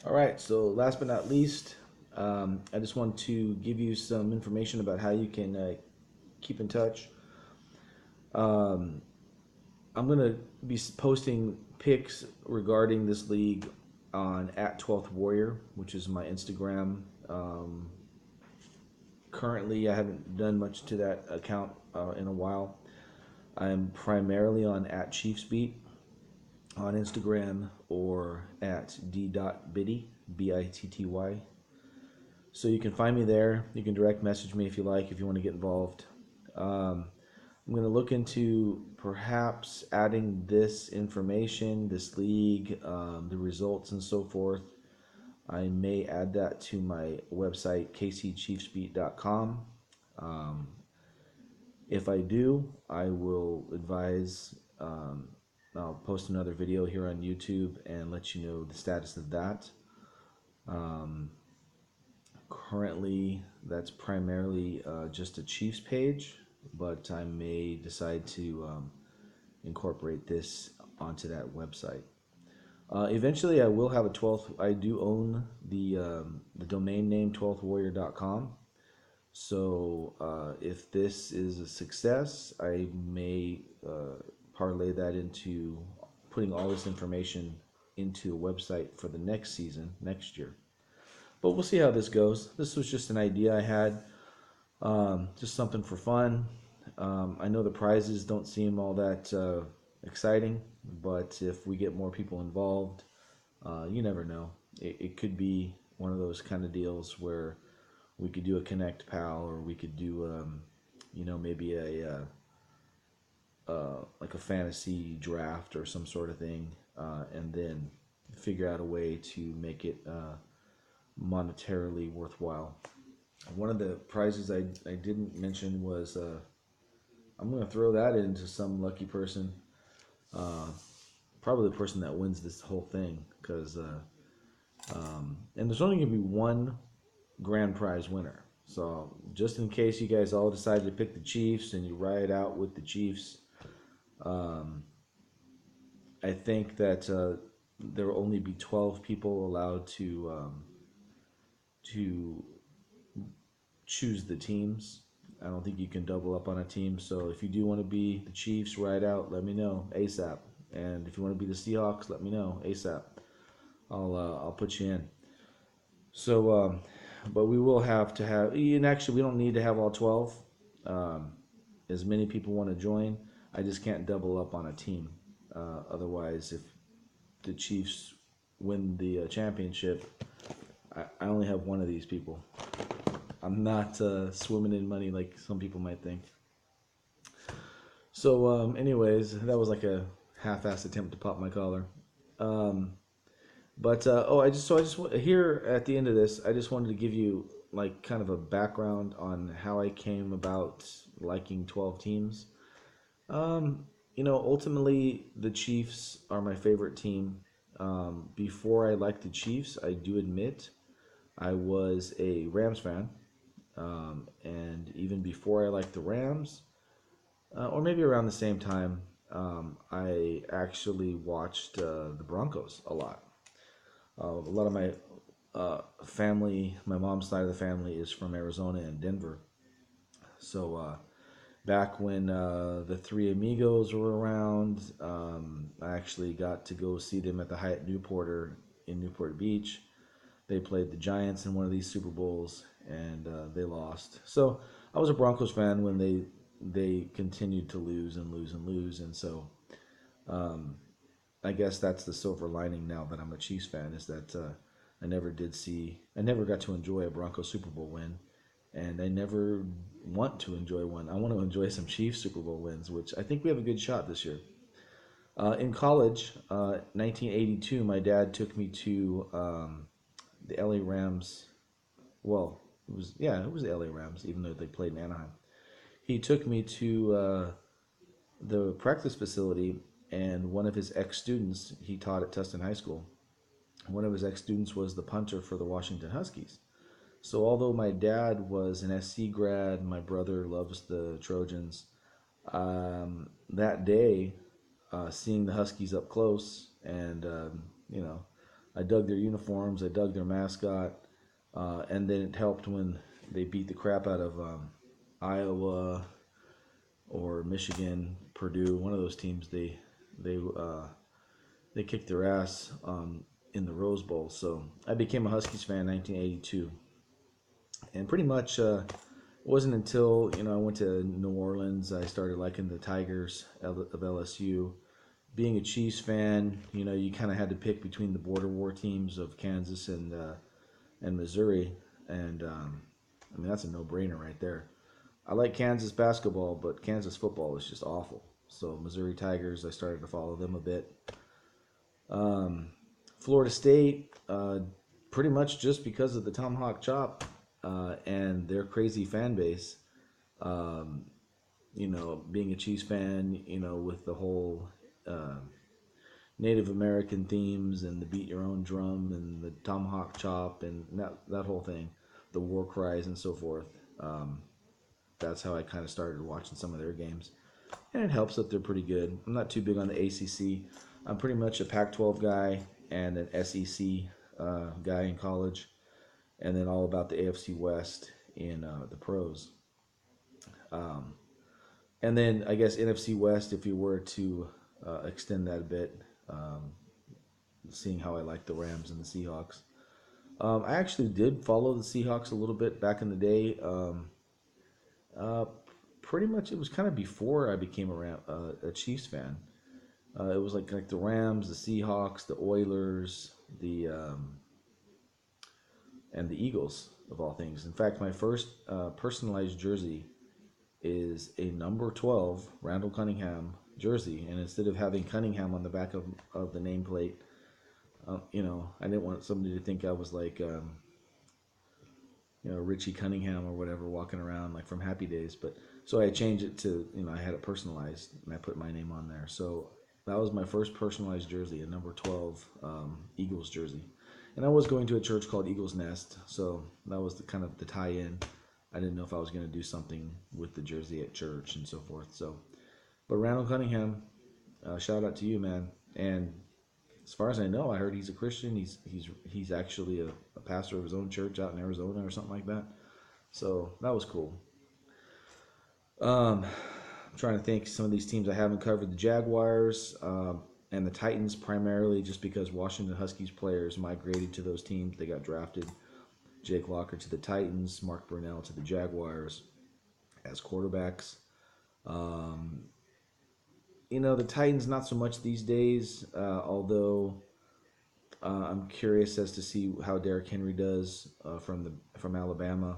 All right, so last but not least, I just want to give you some information about how you can keep in touch. Um, I'm going to be posting pics regarding this league on at 12th Warrior, which is my Instagram. Currently, I haven't done much to that account in a while. I'm primarily on at Chiefs Beat on Instagram or at d.bitty, Bitty. So you can find me there. You can direct message me if you like, if you want to get involved. Um, I'm going to look into perhaps adding this information, this league, the results, and so forth. I may add that to my website, kcchiefsbeat.com. Um, if I do, I will advise. I'll post another video here on YouTube and let you know the status of that. Um, Currently, that's primarily just a Chiefs page, but I may decide to incorporate this onto that website. Eventually, I will have a 12th. I do own the domain name 12thwarrior.com. So if this is a success, I may parlay that into putting all this information into a website for the next season, next year. But we'll see how this goes. This was just an idea I had, just something for fun. I know the prizes don't seem all that exciting, but if we get more people involved, you never know. It could be one of those kind of deals where we could do a Connect Pal, or we could do, maybe like a fantasy draft or some sort of thing, and then figure out a way to make it monetarily worthwhile. One of the prizes I didn't mention was I'm going to throw that into some lucky person, uh, probably the person that wins this whole thing, because and there's only going to be one grand prize winner. So just in case you guys all decide to pick the Chiefs and you ride out with the Chiefs, um, I think that there will only be 12 people allowed to choose the teams. I don't think you can double up on a team. So if you do want to be the Chiefs, ride out. Let me know ASAP. And if you want to be the Seahawks, let me know ASAP. I'll put you in. So, but we will have to have. And actually, we don't need to have all 12. Um, as many people want to join, I just can't double up on a team. Otherwise, if the Chiefs win the championship, I only have one of these people. I'm not swimming in money like some people might think. So, anyways, that was like a half-assed attempt to pop my collar. Um, but I just here at the end of this, I just wanted to give you like kind of a background on how I came about liking 12 teams. Um, Ultimately, the Chiefs are my favorite team. Before I liked the Chiefs, I do admit I was a Rams fan. And even before I liked the Rams, or maybe around the same time, I actually watched the Broncos a lot. A lot of my family, my mom's side of the family, is from Arizona and Denver. So back when the Three Amigos were around, I actually got to go see them at the Hyatt Newporter in Newport Beach. They played the Giants in one of these Super Bowls, and they lost. So I was a Broncos fan when they continued to lose and lose and lose, and so um, I guess that's the silver lining now that I'm a Chiefs fan, is that I never got to enjoy a Broncos Super Bowl win, and I never want to enjoy one. I want to enjoy some Chiefs Super Bowl wins, which I think we have a good shot this year. In college, 1982, my dad took me to the LA Rams. Well, it was the LA Rams, even though they played in Anaheim. He took me to the practice facility, and one of his ex students, he taught at Tustin High School. One of his ex students was the punter for the Washington Huskies. So although my dad was an SC grad, my brother loves the Trojans. That day, seeing the Huskies up close, and you know, I dug their uniforms. I dug their mascot, and then it helped when they beat the crap out of Iowa or Michigan, Purdue, one of those teams. They they kicked their ass in the Rose Bowl. So I became a Huskies fan in 1982, and pretty much it wasn't until I went to New Orleans I started liking the Tigers of LSU. Being a Chiefs fan, you kind of had to pick between the border war teams of Kansas and Missouri, and I mean that's a no-brainer right there. I like Kansas basketball, but Kansas football is just awful. So Missouri Tigers, I started to follow them a bit. Um, Florida State, pretty much just because of the Tomahawk Chop and their crazy fan base. Um, being a Chiefs fan, with the whole uh, Native American themes and the beat your own drum and the Tomahawk Chop and that whole thing, the war cries and so forth. That's how I kind of started watching some of their games. And it helps that they're pretty good. I'm not too big on the ACC. I'm pretty much a Pac-12 guy and an SEC guy in college, and then all about the AFC West in the pros. Um, and then I guess NFC West, if you were to extend that a bit, um, seeing how I like the Rams and the Seahawks. I actually did follow the Seahawks a little bit back in the day. Uh, Pretty much, it was kind of before I became a Chiefs fan. It was like the Rams, the Seahawks, the Oilers, the and the Eagles of all things. In fact, my first personalized jersey is a number 12 Randall Cunningham jersey, and instead of having Cunningham on the back of the nameplate, I didn't want somebody to think I was like Richie Cunningham or whatever walking around like from Happy Days. But so I changed it to I had it personalized and I put my name on there. So that was my first personalized jersey, a number 12 Eagles jersey. And I was going to a church called Eagles Nest, so that was the kind of the tie-in. I didn't know if I was going to do something with the jersey at church and so forth. So, but Randall Cunningham, shout out to you, man. And as far as I know, I heard he's a Christian. He's actually a pastor of his own church out in Arizona or something like that. So that was cool. I'm trying to think some of these teams I haven't covered. The Jaguars and the Titans primarily just because Washington Huskies players migrated to those teams. They got drafted. Jake Locker to the Titans, Mark Brunell to the Jaguars as quarterbacks. Um, the Titans not so much these days, although I'm curious as to see how Derrick Henry does from Alabama.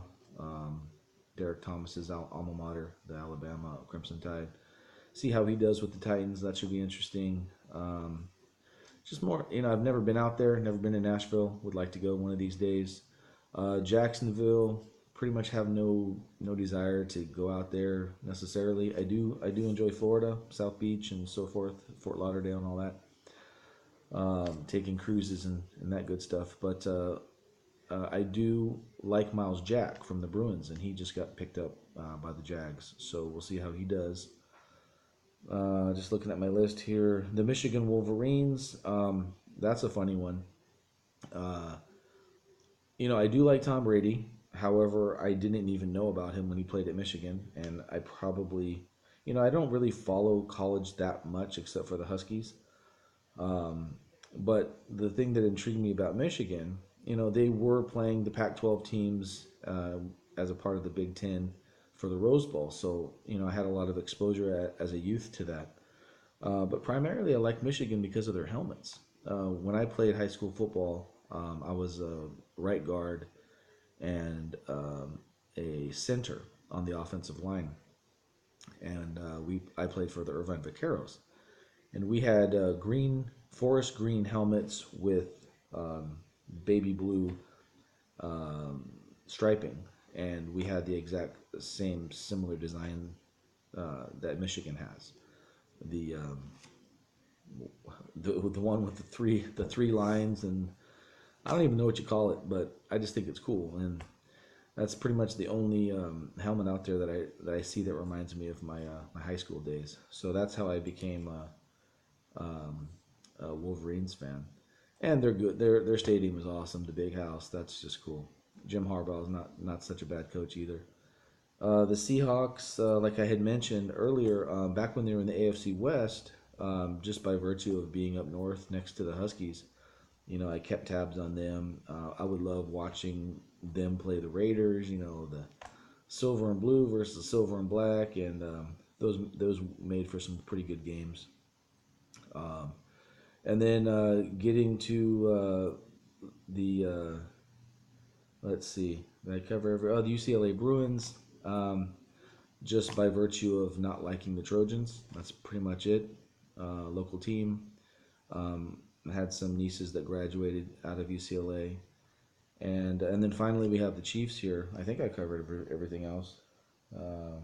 Derek Thomas's alma mater, the Alabama Crimson Tide. See how he does with the Titans. That should be interesting. Just more, I've never been out there, never been to Nashville. Would like to go one of these days. Jacksonville, pretty much have no desire to go out there necessarily. I do enjoy Florida, South Beach, and so forth, Fort Lauderdale, and all that. Taking cruises and that good stuff. But I do like Miles Jack from the Bruins, and he just got picked up by the Jags. So we'll see how he does. Just looking at my list here, the Michigan Wolverines. That's a funny one. I do like Tom Brady. However, I didn't even know about him when he played at Michigan, and I probably, I don't really follow college that much except for the Huskies. But the thing that intrigued me about Michigan, they were playing the Pac-12 teams as a part of the Big Ten for the Rose Bowl. So, I had a lot of exposure as a youth to that. But primarily, I like Michigan because of their helmets. When I played high school football, I was a right guard and a center on the offensive line. And I played for the Irvine Vaqueros. And we had forest green helmets with baby blue striping, and we had the exact same similar design that Michigan has. The the one with the three lines, and I don't even know what you call it, but I just think it's cool, and that's pretty much the only helmet out there that I see that reminds me of my high school days. So that's how I became a Wolverines fan. and they're good. Their stadium is awesome. The big house, that's just cool. Jim Harbaugh is not such a bad coach either. The Seahawks, like I had mentioned earlier, back when they were in the AFC West, just by virtue of being up north next to the Huskies, I kept tabs on them. I would love watching them play the Raiders. The silver and blue versus silver and black, and those made for some pretty good games. Um, and then getting to the let's see, did I cover the UCLA Bruins? Um, just by virtue of not liking the Trojans. That's pretty much it. Local team. I had some nieces that graduated out of UCLA, and then finally we have the Chiefs here. I think I covered everything else. Uh,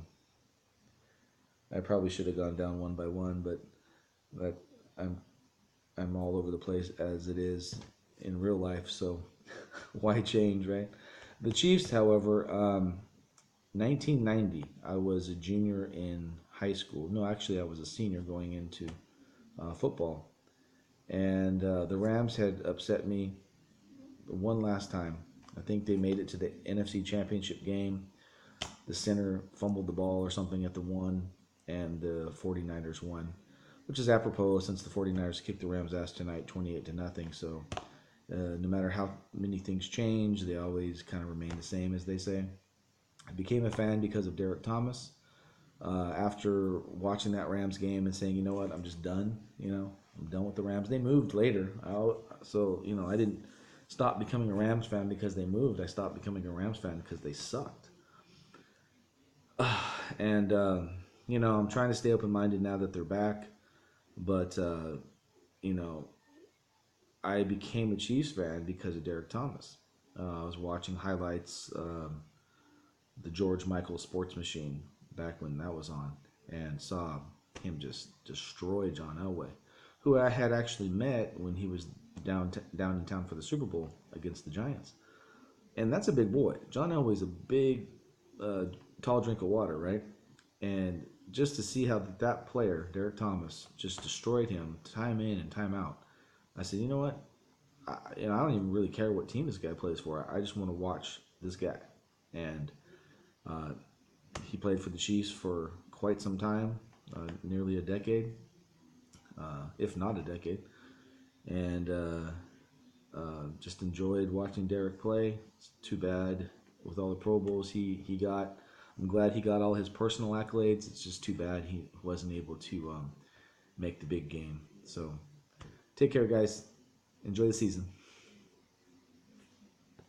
I probably should have gone down one by one, but that I'm I'm all over the place as it is in real life. So why change, right? The Chiefs, however, 1990, I was a junior in high school. No, actually, I was a senior going into football. And the Rams had upset me one last time. I think they made it to the NFC Championship game. The center fumbled the ball or something at the one, and the 49ers won, which is apropos since the 49ers kicked the Rams' ass tonight 28-0. So no matter how many things change, they always kind of remain the same, as they say. I became a fan because of Derek Thomas. After watching that Rams game and saying, you know what, I'm just done. I'm done with the Rams. They moved later, so I didn't stop becoming a Rams fan because they moved. I stopped becoming a Rams fan because they sucked. And I'm trying to stay open-minded now that they're back. But I became a Chiefs fan because of Derek Thomas. I was watching highlights, the George Michael Sports Machine back when that was on, and saw him just destroy John Elway, who I had actually met when he was down in town for the Super Bowl against the Giants. And that's a big boy. John Elway's a big, tall drink of water, right? And just to see how that player, Derek Thomas, just destroyed him time in and time out, I said, you know what? I don't even really care what team this guy plays for. I just want to watch this guy. And he played for the Chiefs for quite some time, nearly a decade, if not a decade. And just enjoyed watching Derek play. It's too bad with all the Pro Bowls he got. I'm glad he got all his personal accolades. It's just too bad he wasn't able to make the big game. So take care, guys. Enjoy the season.